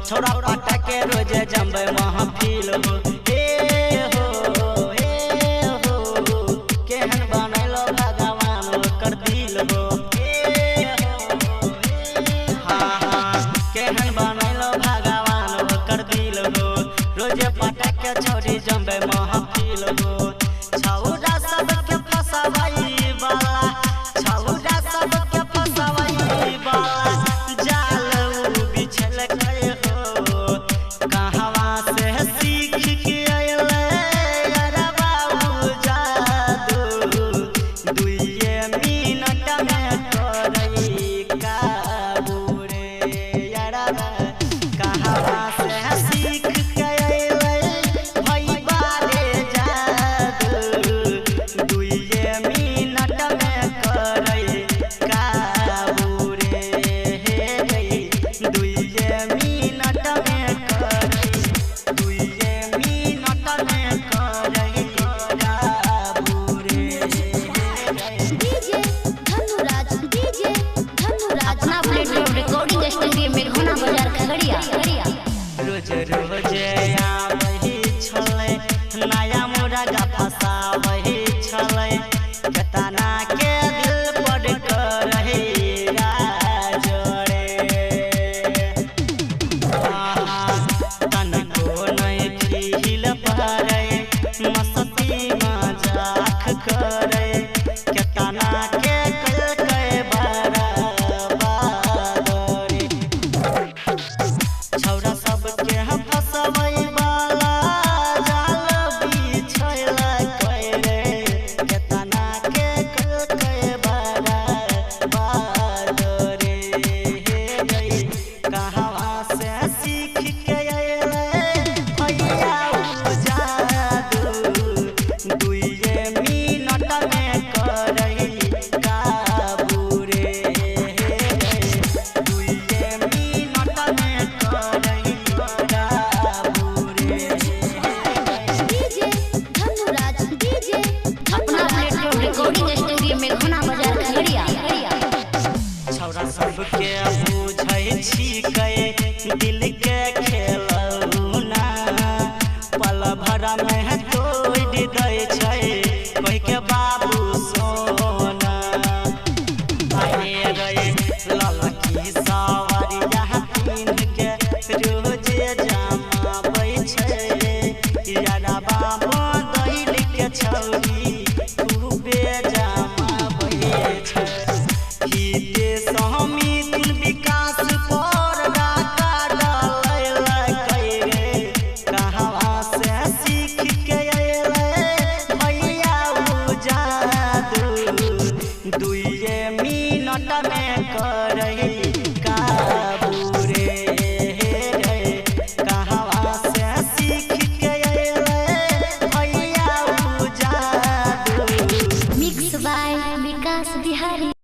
छोरा पाटा के रोज जम्बे महफिल हो केहन बनैलो भगवान ओकर दिल हो केहन बनैलो भगवान ओकर दिल हो रोज पाटा के छोरी जम्बे महफिल हो छौरा सबके फसवाई वाला छौरा सबके फसवाई वाला जाल बिछल गए हो कहवा से सीख के अइले अरे बाबू जादू दुइये मिनट में करई काबू रे यारा कहवा से सीख के अइले भईबा रे जादू दुइये मिनट में करई काबू रे दुइये मिनट में करई दुइये मिनट में करई काबू रे डीजे धनुराज अपना प्लेटफॉर्म रिकॉर्डिंग स्टूडियो में घोना बाजार खगड़िया रोज रोज आबही छलै नया मुर्गा फसाबही छलै केतना के दिल पर करही राजरे तनको नहीं फील पड़ै मस्ती मजाक करे केतना के कलकै बराबरी छौरा सबके फसबै वाला जाल बिछल करे केतना के कलकै बराबरी कहवा से सीख के अइले भैया जादू दुइये मिनट में करई काबू रे दुइये मिनट में करई काबू रे डीजे धनुराज अपना प्लेटफॉर्म रिकॉर्डिंग स्टूडियो में घोना बाजार खगड़िया छौरा सबके बुझै छी कए दिल के खेलौना पल भर में तोड़ दै छै कोई के बाबू सोना आए गए ललकी सवारिया पिन्ह के रोज जमाबै छै यारा बाबू दैल के छौरी खूबे